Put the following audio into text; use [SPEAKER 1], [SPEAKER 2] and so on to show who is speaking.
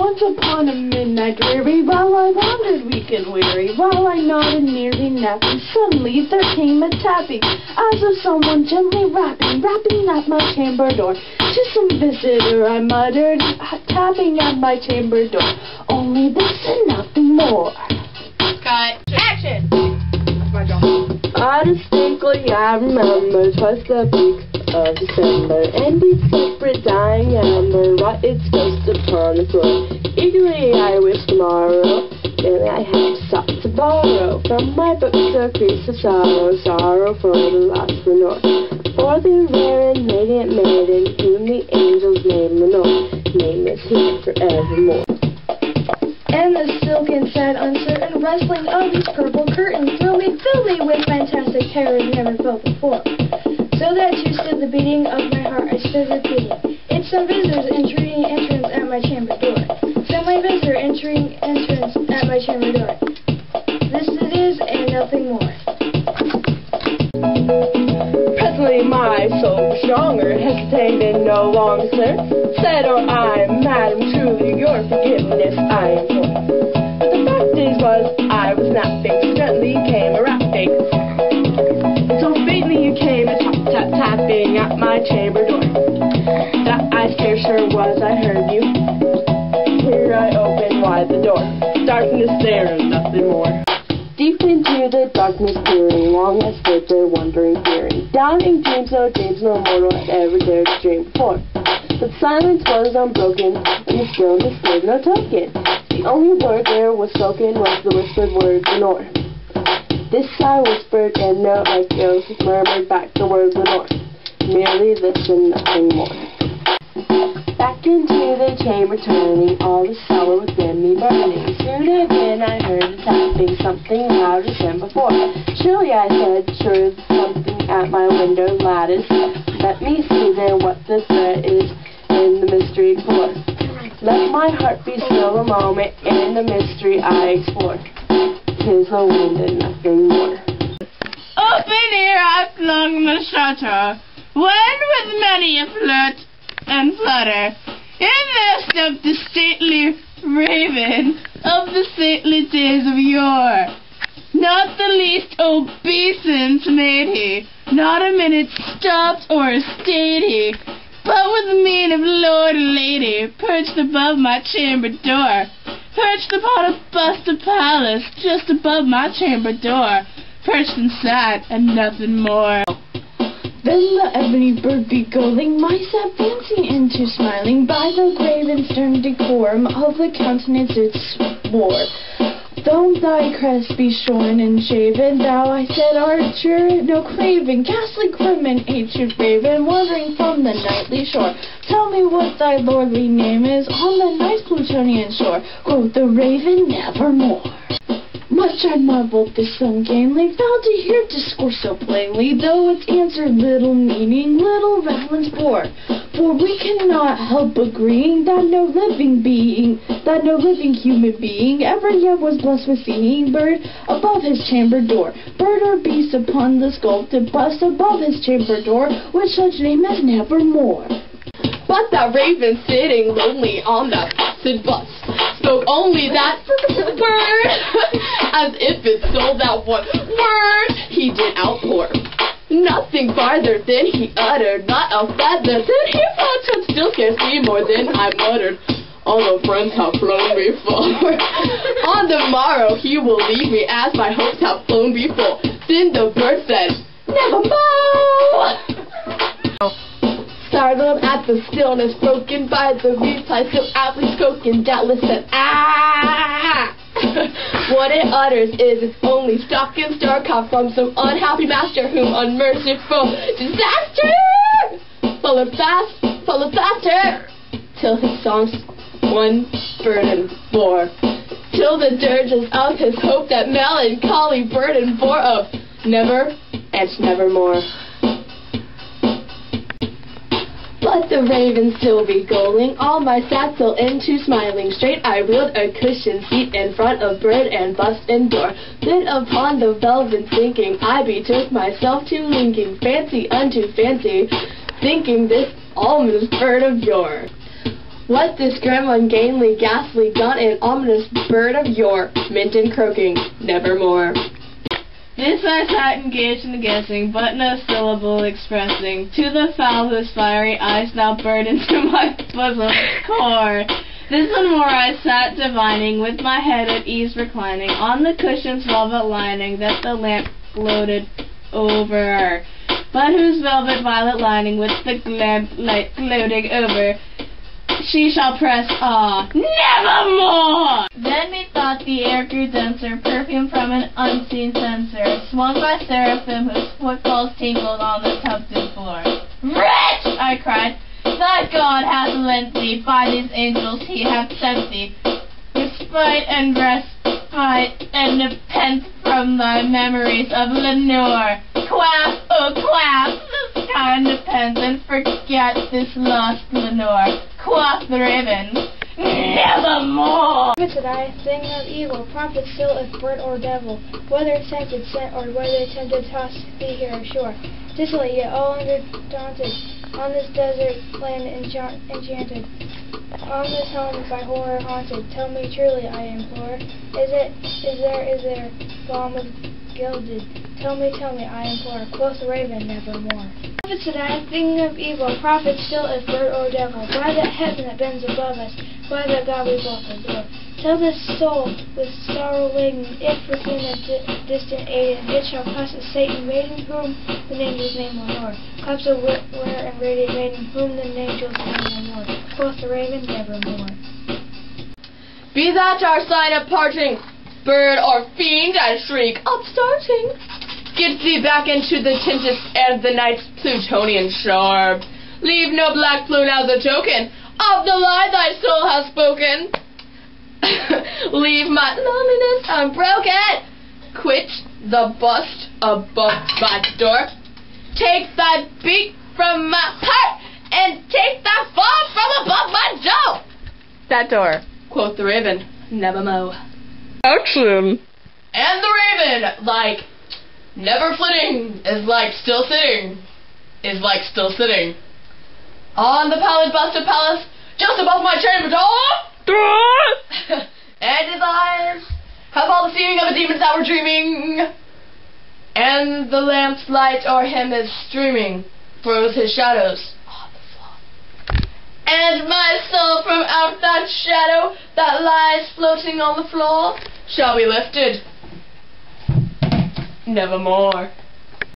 [SPEAKER 1] Once upon a midnight dreary, while I wandered weak and weary, while I nodded nearly napping, suddenly there came a tapping, as of someone gently rapping at my chamber door. "'Tis some visitor," I muttered, tapping at my chamber door. "Only this and nothing more."
[SPEAKER 2] Cut. Action! That's my job.
[SPEAKER 1] Distinctly I remember 'twas the week of December, and each separate dying ember wrought its ghost upon the floor. Eagerly I wished tomorrow, and I had sought to borrow from my books a crease of sorrow, sorrow for the lost Lenore. For the rare and radiant maiden, whom the angels name Lenore, nameless here forevermore.
[SPEAKER 3] And the silken, sad, uncertain rustling of these purple curtains fill me with fantastic terrors never felt before. So that to still the beating of my heart I stood repeating, "It's some visitors entreating entrance at my chamber door. Some my visitor entering entrance at my chamber door. This it is and nothing more."
[SPEAKER 1] Presently my soul was stronger, hesitated no longer, sir. Said, "Oh, I, madam, truly your forgiveness I implore." But the fact is I was napping, so gently came a rapping, and so faintly you came a tapping at my chamber door, that I scarce sure was I heard you. Here I opened wide the door, darkness there and nothing more. Deep into the darkness peering, long I stood there wondering, fearing, doubting dreams no mortal had ever dared to dream before. But silence was unbroken, and the stillness gave no token. The only word there was spoken was the whispered word Lenore. This I whispered, and no echoes murmured back the word Lenore. Merely this and nothing more. Back into the chamber turning, all the sorrow within me burning. Soon again I heard a tapping, something louder than before. "Surely," I said, "sure something at my window lattice. Let me see then what the threat is in the mystery explore. Let my heart be still a moment, in the mystery I explore. 'Tis the wind and nothing more."
[SPEAKER 2] Open here I flung the shutter, when with many a flirt and flutter, in there stepped the stately raven of the stately days of yore. Not the least obeisance made he, not a minute stopped or stayed he, but with mien of lord and lady, perched above my chamber door, perched upon a bust of Pallas, just above my chamber door, perched and sat, and nothing more.
[SPEAKER 3] Then the ebony bird beguiling my sad fancy into smiling, by the grave and stern decorum of the countenance it swore. "Though thy crest be shorn and shaven, thou," I said, "art sure no craven, ghastly grim and ancient raven, wandering from the nightly shore. Tell me what thy lordly name is on the nice Plutonian shore." Quoth the raven, "Nevermore." Much I marveled this ungainly found to hear discourse so plainly, though its answer little meaning, little relevance bore. For we cannot help agreeing that no living human being ever yet was blessed with seeing bird above his chamber door, bird or beast upon the sculpted bust above his chamber door, with such name as Nevermore.
[SPEAKER 1] But that raven sitting lonely on that placid bust spoke only that word, as if it stole that one word he did outpour. Nothing farther than he uttered, not a feather than he fluttered, still scarce be more than I muttered. All the friends have flown before. On the morrow he will leave me, as my hopes have flown before. Then the bird said, "Nevermore." Startled at the stillness broken by the reply so aptly spoken, doubtless said, "Ah!" What it utters is its only stock and star caught from some unhappy master whom unmerciful disaster followed faster, till his songs one burden bore, till the dirges of his hope that melancholy burden bore of never and nevermore. But the raven still beguiling all my sad soul into smiling, straight I wheeled a cushioned seat in front of bird and bust and door. Then upon the velvet sinking, I betook myself to linking fancy unto fancy, thinking this almost bird of yore What this grim, ungainly, ghastly, gaunt, and ominous bird of yore, mint and croaking, nevermore.
[SPEAKER 2] This I sat engaged in guessing, but no syllable expressing, to the fowl whose fiery eyes now burned into my bosom's core. This and more I sat divining, with my head at ease reclining, on the cushion's velvet lining that the lamp gloated over, but whose velvet violet lining with the lamp light gloating over, she shall press, nevermore! Then methought the air grew denser, perfume from an unseen censer, swung by seraphim whose footfalls tinkled on the tufted floor. Wretch! I cried, thy God hath lent thee, by these angels he hath sent thee, respite and respite and nepenthe from thy memories of Lenore. Quaff, oh quaff, this kind nepenthe and forget this lost Lenore. Quoth the raven, nevermore!
[SPEAKER 3] Said I, thing of evil, prophet still if bird or devil, whether tempted sent or whether tempted tossed thee here ashore, desolate yet all undaunted, on this desert land enchanted, on this home by horror haunted. Tell me truly, I implore, is there balm of gilded? Tell me, I implore. Quoth the raven, nevermore. Prophet said I, thing of evil, prophet still if bird or devil, by that heaven that bends above us, by that God we both adore. Tell this soul with sorrow laden, if within a distant Aden, it shall pass a Satan maiden, whom the angels name Lenore. Claps of rare and radiant maiden, whom the angels name Lenore. Quoth the raven, nevermore.
[SPEAKER 1] Be that our sign of parting, bird or fiend, I shriek, upstarting. Get thee back into the tempest and the night's Plutonian shore. Leave no black plume as a token of the lie thy soul has spoken. Leave my loneliness unbroken. Quit the bust above my door. Take thy beak from my heart and take thy fall from above my door. That door, quoth the raven, nevermore. Action. And the raven, like never flitting, is like still sitting, on the pallid bust of Pallas, just above my chamber door. And his eyes have all the seeing of a demon's hour dreaming, and the lamp's light o'er him is streaming, throws his shadows on the floor. And my soul from out that shadow that lies floating on the floor shall be lifted nevermore.